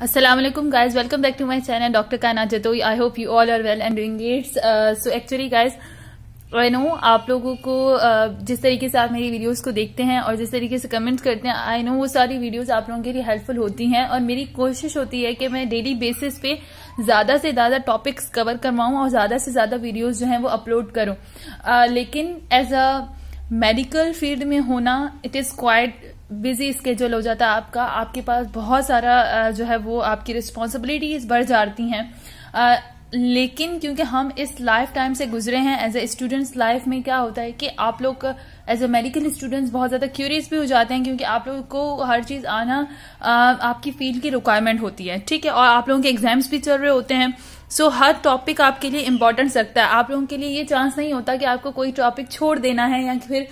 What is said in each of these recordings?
Assalamu alaikum guys, welcome back to my channel Dr. Kainat Jatoi. I hope you all are well and doing great. So actually guys, I know आप लोगों को जिस तरीके से आप मेरी videos को देखते हैं और जिस तरीके से कमेंट्स करते हैं, आई नो वो सारी वीडियोस आप लोगों के लिए हेल्पफुल होती हैं और मेरी कोशिश होती है कि मैं डेली बेसिस पे ज्यादा से ज्यादा टॉपिक्स कवर करवाऊं और ज्यादा से ज्यादा वीडियोस जो हैं वो अपलोड करूं। लेकिन एज अ मेडिकल फील्ड में होना, it is quite busy schedule हो जाता है आपका, आपके पास बहुत सारा जो है वो आपकी रिस्पॉन्सिबिलिटीज बढ़ जाती हैं। लेकिन क्योंकि हम इस लाइफ टाइम से गुजरे हैं, एज ए स्टूडेंट्स लाइफ में क्या होता है कि आप लोग एज ए मेडिकल स्टूडेंट्स बहुत ज्यादा क्यूरियस भी हो जाते हैं, क्योंकि आप लोगों को हर चीज आना आपकी फील्ड की रिक्वायरमेंट होती है, ठीक है। और आप लोगों के एग्जाम्स भी चल रहे होते हैं, सो हर टॉपिक आपके लिए इम्पोर्टेंस रखता है। आप लोगों के लिए ये चांस नहीं होता कि आपको कोई टॉपिक छोड़ देना है या फिर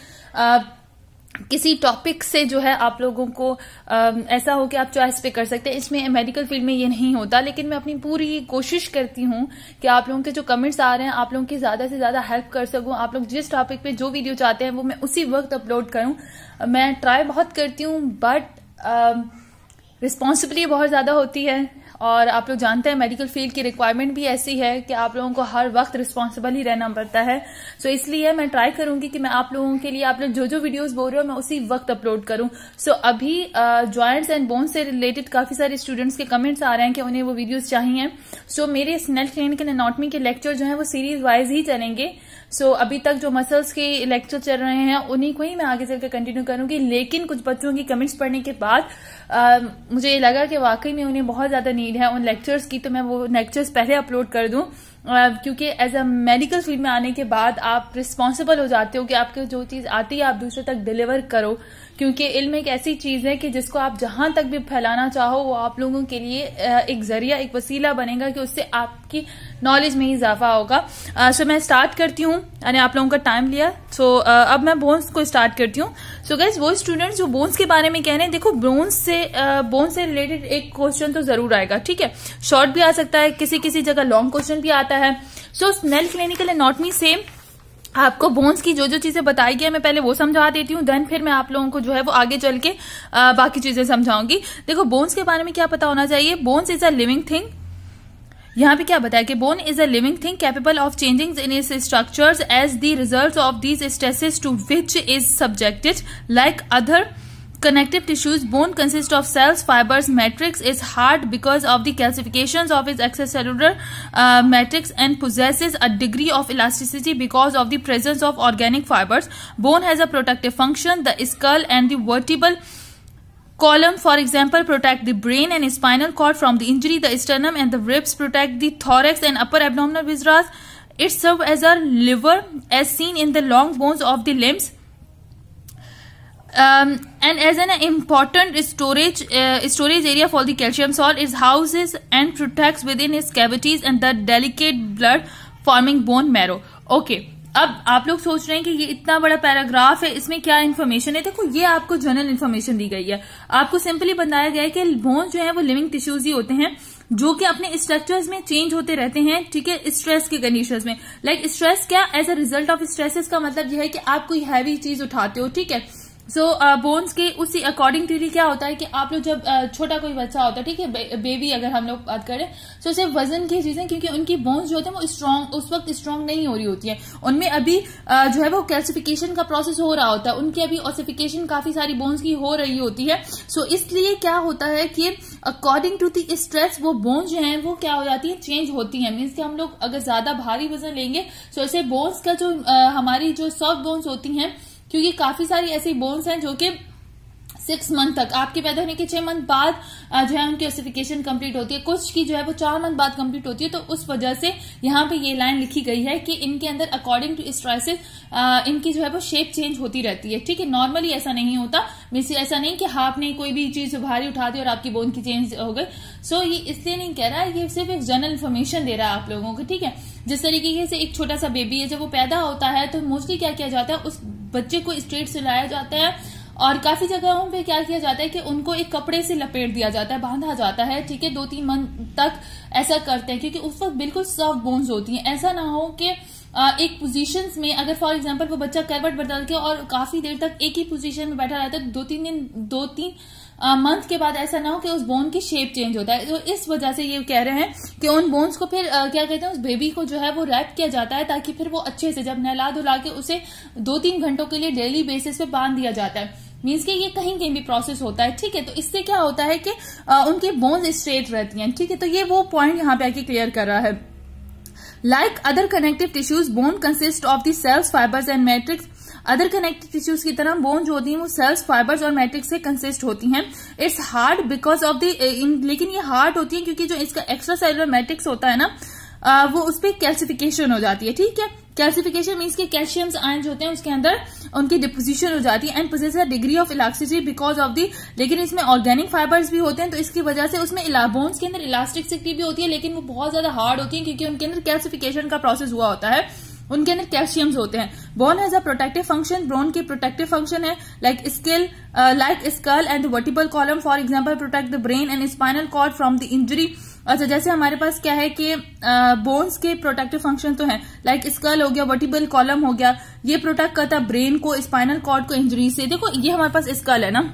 किसी टॉपिक से जो है आप लोगों को ऐसा हो कि आप चॉइस पे कर सकते हैं। इसमें मेडिकल फील्ड में ये नहीं होता, लेकिन मैं अपनी पूरी कोशिश करती हूँ कि आप लोगों के जो कमेंट्स आ रहे हैं आप लोगों की ज्यादा से ज्यादा हेल्प कर सकूं। आप लोग जिस टॉपिक पे जो वीडियो चाहते हैं वो मैं उसी वक्त अपलोड करूं। मैं ट्राई बहुत करती हूँ, बट रिस्पॉन्सिबिलिटी बहुत ज्यादा होती है और आप लोग जानते हैं मेडिकल फील्ड की रिक्वायरमेंट भी ऐसी है कि आप लोगों को हर वक्त रिस्पॉन्सिबल ही रहना पड़ता है। सो इसलिए मैं ट्राई करूंगी कि मैं आप लोगों के लिए, आप लोग जो जो वीडियोस बोल रहे हो मैं उसी वक्त अपलोड करूं। सो अभी जॉइंट्स एंड बोन्स से रिलेटेड काफी सारे स्टूडेंट्स के कमेंट्स आ रहे हैं कि उन्हें वो वीडियोस चाहिए। सो मेरे स्नेल क्लिनिकल एनाटॉमी के लेक्चर जो है वो सीरीज वाइज ही चलेंगे। सो अभी तक जो मसल्स के लेक्चर चल रहे हैं उन्हीं को ही मैं आगे चलकर कंटिन्यू करूंगी, लेकिन कुछ बच्चों की कमेंट्स पढ़ने के बाद मुझे ये लगा कि वाकई में उन्हें बहुत ज्यादा नीड है उन लेक्चर्स की, तो मैं वो लेक्चर्स पहले अपलोड कर दूं, क्योंकि एज अ मेडिकल फील्ड में आने के बाद आप रिस्पॉन्सिबल हो जाते हो कि आपको जो चीज आती है आप दूसरे तक डिलीवर करो, क्योंकि इल्म एक ऐसी चीज है कि जिसको आप जहां तक भी फैलाना चाहो वो आप लोगों के लिए एक जरिया, एक वसीला बनेगा कि उससे आपकी नॉलेज में ही इजाफा होगा। सो मैं स्टार्ट करती हूँ, यानी आप लोगों का टाइम लिया। सो अब मैं बोन्स को स्टार्ट करती हूँ। सो गाइस, वो स्टूडेंट्स जो बोन्स के बारे में कह रहे हैं, देखो बोन्स से रिलेटेड एक क्वेश्चन तो जरूर आएगा, ठीक है। शॉर्ट भी आ सकता है, किसी किसी जगह लॉन्ग क्वेश्चन भी आता है। सो स्नेल क्लिनिकल एनाटॉमी से आपको बोन्स की जो जो चीजें बताई गई मैं पहले वो समझा देती हूँ, देन फिर मैं आप लोगों को जो है वो आगे चल के बाकी चीजें समझाऊंगी। देखो बोन्स के बारे में क्या पता होना चाहिए। Bones is a living thing. यहाँ पे क्या बताया कि bone is a living thing capable of changing in its structures as the result of these stresses to which is subjected like other connective tissues. Bone consists of cells, fibers. Matrix is hard because of the calcifications of its extracellular matrix and possesses a degree of elasticity because of the presence of organic fibers. Bone has a protective function. The skull and the vertebral column, for example, protect the brain and spinal cord from the injury. The sternum and the ribs protect the thorax and upper abdominal viscera. It serves as a liver as seen in the long bones of the limbs. And as an important storage area for the calcium salt, it houses and protects within its cavities and the delicate blood forming bone marrow. Okay, अब आप लोग सोच रहे हैं कि ये इतना बड़ा पैराग्राफ है, इसमें क्या इन्फॉर्मेशन है। देखो ये आपको जनरल इन्फॉर्मेशन दी गई है, आपको सिंपली बताया गया है कि बोन्स जो है वो लिविंग टिश्यूज ही होते हैं जो कि अपने स्ट्रक्चर्स में चेंज होते रहते हैं, ठीक है, स्ट्रेस के कंडीशंस में। लाइक स्ट्रेस क्या, as a result of stresses का मतलब यह है कि आप कोई हैवी चीज उठाते हो, ठीक है। सो बोन्स के उसी अकॉर्डिंगली क्या होता है कि आप लोग जब छोटा कोई बच्चा होता है, ठीक है, बेबी अगर हम लोग बात करें, सो सिर्फ वजन की चीजें, क्योंकि उनकी बोन्स जो होते हैं वो स्ट्रांग उस वक्त स्ट्रांग नहीं हो रही होती है, उनमें अभी जो है वो कैल्सिफिकेशन का प्रोसेस हो रहा होता है, उनकी अभी ऑसिफिकेशन काफी सारी बोन्स की हो रही होती है। सो इसलिए क्या होता है कि अकॉर्डिंग टू द स्ट्रेस वो बोन्स जो है वो क्या हो जाती है, चेंज होती है। मीन्स कि हम लोग अगर ज्यादा भारी वजन लेंगे तो ऐसे बोन्स का जो हमारी जो सॉफ्ट बोन्स होती हैं, क्योंकि काफी सारी ऐसी बोन्स हैं जो कि 6 मंथ तक, आपके पैदा होने के 6 मंथ बाद जो है उनकी ऑसिफिकेशन कंप्लीट होती है, कुछ की जो है वो 4 मंथ बाद कंप्लीट होती है। तो उस वजह से यहाँ पे ये लाइन लिखी गई है कि इनके अंदर अकॉर्डिंग टू स्ट्रेसेस इनकी जो है वो शेप चेंज होती रहती है, ठीक है। नॉर्मली ऐसा नहीं होता, मीन्स ऐसा नहीं कि आपने कोई भी चीज भारी उठा दी और आपकी बोन की चेंज हो गई। सो ये इसलिए नहीं कह रहा है, ये सिर्फ एक जनरल इन्फॉर्मेशन दे रहा है आप लोगों को, ठीक है। जिस तरीके से एक छोटा सा बेबी है, जब वो पैदा होता है तो मोस्टली क्या किया जाता है, उस बच्चे को स्ट्रेट सुलाया जाता है और काफी जगहों पे क्या किया जाता है कि उनको एक कपड़े से लपेट दिया जाता है, बांधा जाता है, ठीक है। 2-3 मंथ तक ऐसा करते हैं क्योंकि उस वक्त बिल्कुल सॉफ्ट बोन्स होती हैं। ऐसा ना हो कि एक पोजीशंस में अगर फॉर एग्जांपल वो बच्चा करवट बदल के और काफी देर तक एक ही पोजीशन में बैठा रहता है, 2-3 दिन 2-3 मंथ के बाद ऐसा ना हो कि उस बोन की शेप चेंज होता है। तो इस वजह से ये कह रहे हैं कि उन बोन्स को फिर क्या कहते हैं, उस बेबी को जो है वो रैप किया जाता है, ताकि फिर वो अच्छे से जब नहला धुला के उसे 2-3 घंटों के लिए डेली बेसिस पे बांध दिया जाता है। मीन्स कि ये कहीं कहीं भी प्रोसेस होता है, ठीक है। तो इससे क्या होता है कि उनकी बोन्स स्ट्रेट रहती हैं, ठीक है। तो ये वो पॉइंट यहाँ पे आके क्लियर कर रहा है। Like other connective tissues, bone consist of the cells, fibres and matrix. Other connective tissues की तरह बोन जो होती है वो सेल्स, फाइबर्स और मैट्रिक्स से कंसिस्ट होती हैं। It's hard because of the, लेकिन ये हार्ड होती है क्योंकि जो इसका एक्स्ट्रा सेलुलर मैट्रिक्स होता है ना, वो उस पर कैल्सिफिकेशन हो जाती है, ठीक है। कैल्सिफिकेशन मीन्स के कैल्शियम आयन जो होते हैं उसके अंदर उनकी डिपोजिशन हो जाती है। And possess a degree of elasticity because of the, लेकिन इसमें ऑर्गेनिक फाइबर्स भी होते हैं, तो इसकी वजह से उसमें बोन्स के अंदर इलास्टिसिटी भी होती है, लेकिन वो बहुत ज्यादा हार्ड होती है क्योंकि उनके अंदर कैल्सिफिकेशन का प्रोसेस हुआ होता है, उनके अंदर कैल्शियम्स होते हैं। Bone has a protective function, bone की प्रोटेक्टिव फंक्शन है like skull and vertebral column, for example protect the brain and spinal cord from the injury. अच्छा, जैसे हमारे पास क्या है कि बोन्स के प्रोटेक्टिव फंक्शन तो है, लाइक स्कल हो गया, वर्टिब्रल कॉलम हो गया, ये प्रोटेक्ट करता है ब्रेन को, स्पाइनल कॉर्ड को इंजरी से। देखो ये हमारे पास स्कल है ना,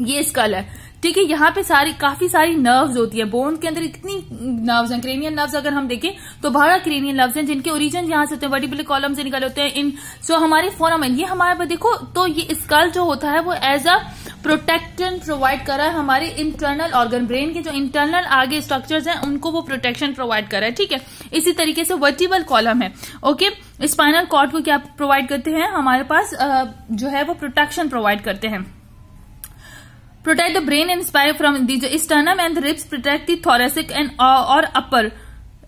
ये स्कल है, ठीक है। यहाँ पे काफी सारी नर्व्स होती है, बोन के अंदर इतनी नर्व्स हैं, क्रेनियल नर्व्स अगर हम देखें तो 12 क्रेनियल नर्व्स हैं जिनके ओरिजिन यहाँ से होते हैं, वर्टिब्रल कॉलम से निकले होते हैं। सो हमारे फोरामेन, ये हमारे पास देखो, तो ये स्कल जो होता है वो एज अ प्रोटेक्शन प्रोवाइड कर रहा है हमारे इंटरनल ऑर्गन, ब्रेन के जो इंटरनल आगे स्ट्रक्चर्स हैं उनको वो प्रोटेक्शन प्रोवाइड कर रहा है, ठीक है। इसी तरीके से वर्टिब्रल कॉलम है, ओके। स्पाइनल कॉर्ड को क्या प्रोवाइड करते हैं, हमारे पास जो है वो प्रोटेक्शन प्रोवाइड करते हैं। Protect the brain and spine from the sternum and the ribs, protect the thoracic and और अपर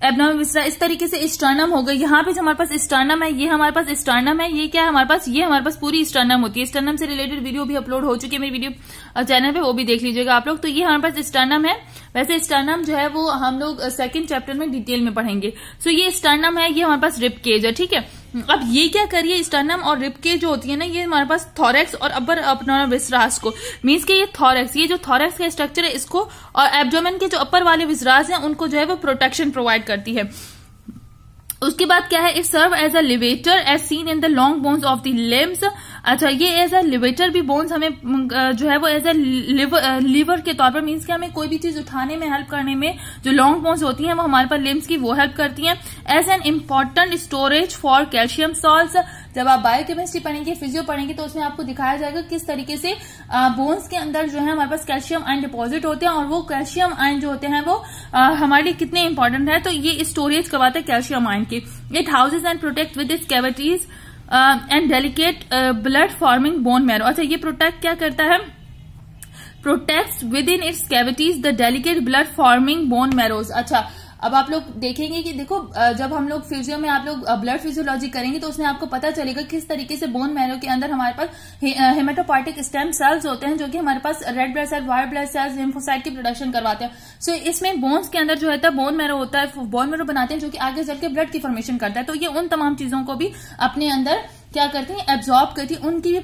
एब्डोमेन विसरा। इस तरीके से स्टर्नम हो गई, यहाँ पे जो हमारे पास स्टर्नम है, ये हमारे पास स्टर्नम है, ये क्या है हमारे पास, ये हमारे पास पूरी स्टर्नम होती है। स्टर्नम से रिलेटेड वीडियो भी अपलोड हो चुकी है मेरी वीडियो चैनल पे, वो भी देख लीजिएगा आप लोग। तो ये हमारे पास स्टर्नम है। वैसे स्टर्नम जो है वो हम लोग 2nd चैप्टर में डिटेल में पढ़ेंगे। सो ये स्टर्नम है, ये हमारे पास रिब केज है, ठीक है। अब ये क्या करिए, स्टर्नम और रिब केज जो होती है ना, ये हमारे पास थोरैक्स और अपर एब्डोमेन विसरास को, मीन्स के ये थोरैक्स, ये जो थोरैक्स का स्ट्रक्चर है इसको, और एब्डोमेन के जो अपर वाले विसरास हैं उनको जो है वो प्रोटेक्शन प्रोवाइड करती है। उसके बाद क्या है, it serve as a levator as seen in the long bones of the limbs. अच्छा, ये एज अ लिवेटर भी बोन्स हमें जो है वो एज अ लीवर के तौर पर, मीन्स कि हमें कोई भी चीज उठाने में हेल्प करने में जो लॉन्ग बोन्स होती हैं वो हमारे पास लिम्स की वो हेल्प करती हैं। As an important storage for calcium salts. जब आप बायोकेमिस्ट्री पढ़ेंगे, फिजियो पढ़ेंगे, तो उसमें आपको दिखाया जाएगा किस तरीके से बोन्स के अंदर जो है हमारे पास कैल्शियम आयन डिपॉजिट होते हैं, और वो कैल्शियम आयन जो होते हैं वो हमारे लिए कितने इंपॉर्टेंट है। तो ये स्टोरेज करवाते हैं कैल्शियम आयन की। It houses and protect with its cavities and delicate blood forming bone marrow. अच्छा, ये प्रोटेक्ट क्या करता है, protects with in its cavities the delicate blood forming bone marrows. अच्छा, अब आप लोग देखेंगे कि देखो, जब हम लोग फिजियो में आप लोग ब्लड फिजियोलॉजी करेंगे तो उसमें आपको पता चलेगा किस तरीके से बोन मैरो के अंदर हमारे पास हेमेटोपोइटिक स्टेम सेल्स होते हैं, जो कि हमारे पास red blood cell, white blood cells, lymphocyte की प्रोडक्शन करवाते हैं। सो इसमें बोन्स के अंदर जो है बोन मैरो होता है, बोन मैरो बनाते हैं जो कि आगे चल के ब्लड की फॉर्मेशन करता है। तो ये उन तमाम चीजों को भी अपने अंदर क्या करती है, एब्जॉर्ब करती है, उनकी भी